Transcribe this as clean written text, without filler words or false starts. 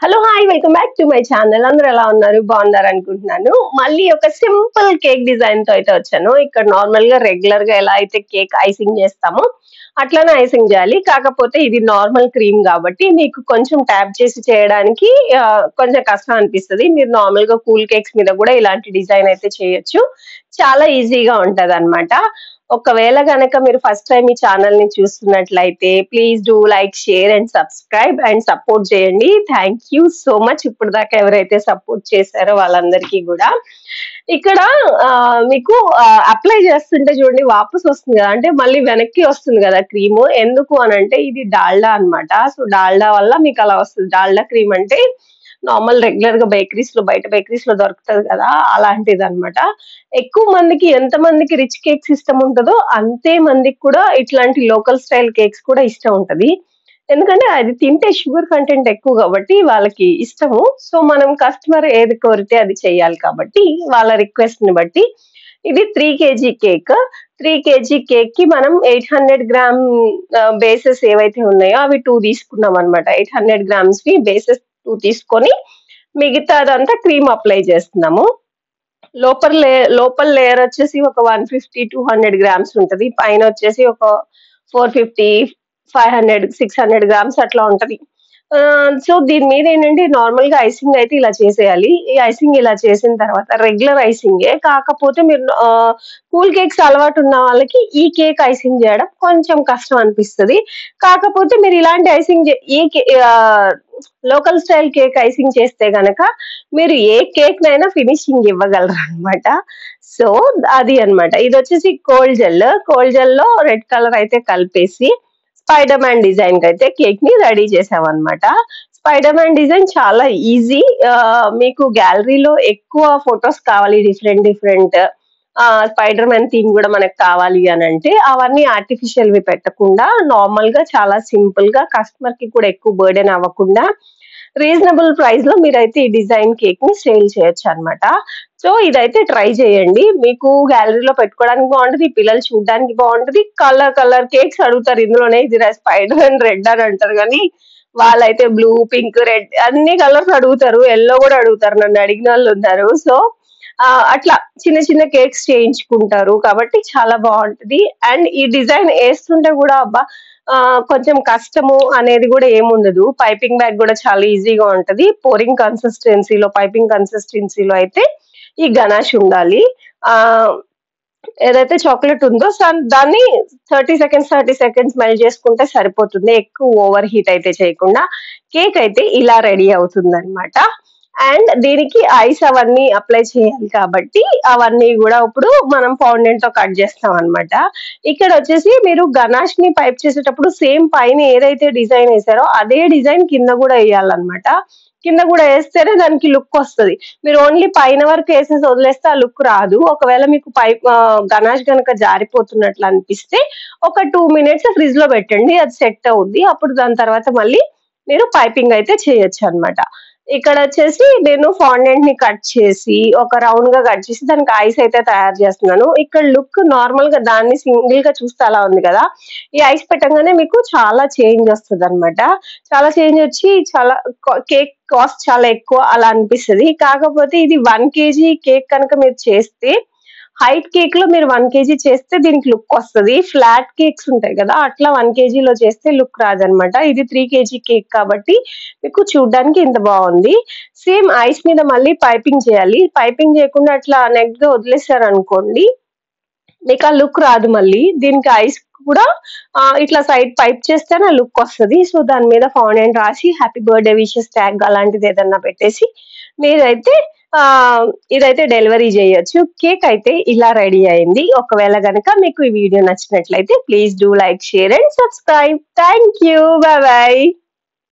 Hello hi welcome back to my channel. అందరూ ఎలా ఉన్నారు? బాగున్నారు అనుకుంటున్నాను. మళ్ళీ ఒక సింపుల్ కేక్ డిజైన్ తో అయితే వచ్చాను. ఇక్కడ నార్మల్ గా రెగ్యులర్ గా ఎలా అయితే కేక్ ఐసింగ్ చేస్తామో అట్లానే ఐసింగ్ చేయాలి. కాకపోతే ఇది నార్మల్ క్రీమ్ కాబట్టి మీకు కొంచెం ట్యాప్ చేసి చేయడానికి కొంచెం కష్టం అనిపిస్తుంది. మీరు నార్మల్ గా కూల్ కేక్స్ మీద కూడా ఇలాంటి డిజైన్ అయితే చేయొచ్చు. చాలా ఈజీగా ఉంటదన్నమాట. ఒకవేళ గనక మీరు ఫస్ట్ టైం ఈ ఛానల్ ని చూస్తున్నట్లయితే please do like, share and subscribe and support చేయండి. Thank you so much. ఇప్పుడు దాకా ఎవరైతే సపోర్ట్ చేశారో వాళ్ళందరికీ కూడా. ఇక్కడ మీకు అప్లై చేస్తుంటే చూడండి వాపస్ వస్తుంది కదా, అంటే మళ్ళీ వెనక్కి వస్తుంది కదా క్రీము. ఎందుకు అని అంటే ఇది డాల్డా అన్నమాట. సో డాల్డా వల్ల మీకు అలా వస్తుంది. డాల్డా క్రీమ్ అంటే నార్మల్ రెగ్యులర్ గా బేకరీస్ లో, బయట బేకరీస్ లో దొరుకుతుంది కదా, అలాంటిది అనమాట. ఎక్కువ మందికి, ఎంత మందికి రిచ్ కేక్స్ ఇష్టం ఉంటుందో అంతే మందికి కూడా ఇట్లాంటి లోకల్ స్టైల్ కేక్స్ కూడా ఇష్టం ఉంటది. ఎందుకంటే అది తింటే షుగర్ కంటెంట్ ఎక్కువ కాబట్టి వాళ్ళకి ఇష్టము. సో మనం కస్టమర్ ఏది కోరితే అది చేయాలి కాబట్టి వాళ్ళ రిక్వెస్ట్ ని బట్టి ఇది 3 kg కేక్. 3 kg కేక్ కి మనం 800 గ్రామ్ బేసెస్ ఏవైతే ఉన్నాయో అవి 2 తీసుకున్నాం అనమాట. 800 గ్రామ్స్ కి బేసెస్ 2 తీసుకొని మిగతాదంతా క్రీమ్ అప్లై చేస్తున్నాము. లోపల లేయర్ వచ్చేసి ఒక 150-200 గ్రామ్స్ ఉంటది. పైన వచ్చేసి ఒక 450, 500, 600 గ్రామ్స్ అట్లా ఉంటది. సో దీని మీద ఏంటంటే నార్మల్ గా ఐసింగ్ అయితే ఇలా చేసేయాలి. ఈ ఐసింగ్ ఇలా చేసిన తర్వాత రెగ్యులర్ ఐసింగే, కాకపోతే మీరు కూల్ కేక్స్ అలవాటు ఉన్న వాళ్ళకి ఈ కేక్ ఐసింగ్ చేయడం కొంచెం కష్టం అనిపిస్తుంది. కాకపోతే మీరు ఇలాంటి icing local style cake icing చేస్తే గనక మీరు ఏ కేక్ నైనా ఫినిషింగ్ ఇవ్వగలరు అనమాట. సో అది అన్నమాట. ఇది వచ్చేసి కోల్డ్ జెల్ లో రెడ్ కలర్ అయితే కలిపేసి స్పైడర్ మ్యాన్ డిజైన్ కి అయితే కేక్ ని రెడీ చేసామన్నమాట. స్పైడర్ మ్యాన్ డిజైన్ చాలా ఈజీ. మీకు గ్యాలరీలో ఎక్కువ ఫొటోస్ కావాలి, డిఫరెంట్ స్పైడర్ మ్యాన్ థీమ్ కూడా మనకు కావాలి అని అంటే అవన్నీ ఆర్టిఫిషియల్ వి పెట్టకుండా నార్మల్ గా చాలా సింపుల్ గా కస్టమర్ కి కూడా ఎక్కువ బర్డెన్ అవ్వకుండా రీజనబుల్ ప్రైస్ లో మీరైతే ఈ డిజైన్ కేక్ ని సేల్ చేయొచ్చు అనమాట. సో ఇదైతే ట్రై చేయండి. మీకు గ్యాలరీలో పెట్టుకోవడానికి బాగుంటది, పిల్లలు చూడడానికి బాగుంటది. కలర్ కేక్స్ అడుగుతారు ఇందులోనే, ఇది స్పైడర్ అండ్ రెడ్ అని అంటారు కానీ వాళ్ళైతే బ్లూ, పింక్, రెడ్ అన్ని కలర్స్ అడుగుతారు. ఎల్లో కూడా అడుగుతారు, నన్ను అడిగిన వాళ్ళు ఉన్నారు. సో అట్లా చిన్న చిన్న కేక్స్ చేయించుకుంటారు కాబట్టి చాలా బాగుంటది. అండ్ ఈ డిజైన్ వేస్తుంటే కూడా అబ్బా కొంచెం కష్టము అనేది కూడా ఏముండదు. పైపింగ్ బ్యాగ్ కూడా చాలా ఈజీగా ఉంటది. పైపింగ్ కన్సిస్టెన్సీలో అయితే ఈ గనాష్ ఉండాలి. ఏదైతే చాక్లెట్ ఉందో దాన్ని 30 సెకండ్స్ మెల్ట్ చేసుకుంటే సరిపోతుంది. ఎక్కువ ఓవర్ హీట్ అయితే చేయకుండా కేక్ అయితే ఇలా రెడీ అవుతుంది అనమాట. అండ్ దీనికి ఐస్ అవన్నీ అప్లై చేయాలి కాబట్టి అవన్నీ కూడా ఇప్పుడు మనం ఫౌండెంట్ తో కట్ చేస్తాం అనమాట. ఇక్కడ వచ్చేసి మీరు గనాష్ ని పైప్ చేసేటప్పుడు సేమ్ పైన ఏదైతే డిజైన్ వేసారో అదే డిజైన్ కింద కూడా వేయాలన్నమాట. కింద కూడా వేస్తేనే దానికి లుక్ వస్తుంది. మీరు ఓన్లీ పైన వరకు వేసేసి వదిలేస్తే ఆ లుక్ రాదు. ఒకవేళ మీకు గనాష్ కనుక జారిపోతున్నట్లు అనిపిస్తే ఒక 2 minutes ఫ్రిడ్జ్ లో పెట్టండి, అది సెట్ అవుద్ది. అప్పుడు దాని తర్వాత మళ్ళీ మీరు పైపింగ్ అయితే చేయొచ్చు అనమాట. ఇక్కడ వచ్చేసి నేను ఫాండెంట్ ని కట్ చేసి ఒక రౌండ్ గా కట్ చేసి దానికి ఐస్ అయితే తయారు చేస్తున్నాను. ఇక్కడ లుక్ నార్మల్ గా దాన్ని సింగిల్ గా చూస్తే అలా ఉంది కదా, ఈ ఐస్ పెట్టగానే మీకు చాలా చేంజ్ వస్తుంది అనమాట. చాలా చేంజ్ వచ్చి చాలా కేక్ కాస్ట్ చాలా ఎక్కువ అలా అనిపిస్తుంది. కాకపోతే ఇది 1 kg కేక్ కనుక మీరు చేస్తే, హైట్ కేక్ లో మీరు 1 kg చేస్తే దీనికి లుక్ వస్తుంది. ఫ్లాట్ కేక్స్ ఉంటాయి కదా, అట్లా 1 kg లో చేస్తే లుక్ రాదనమాట. ఇది 3 kg కేక్ కాబట్టి మీకు చూడడానికి ఇంత బాగుంది. సేమ్ ఐస్ మీద మళ్ళీ పైపింగ్ చేయాలి. పైపింగ్ చేయకుండా అట్లా నెక్ గా వదిలేసారు అనుకోండి, మీకు ఆ లుక్ రాదు. మళ్ళీ దీనికి ఐస్ కూడా ఇట్లా సైడ్ పైప్ చేస్తేనే లుక్ వస్తుంది. సో దాని మీద ఫౌండెంట్ రాసి హ్యాపీ బర్త్డే విషెస్ ట్యాగ్ అలాంటిది ఏదన్నా పెట్టేసి మీరైతే ఇదైతే డెలివరీ చేయొచ్చు. కేక్ అయితే ఇలా రెడీ అయింది. ఒకవేళ గనక మీకు ఈ వీడియో నచ్చినట్లయితే please do like, share and subscribe. Thank you. By by.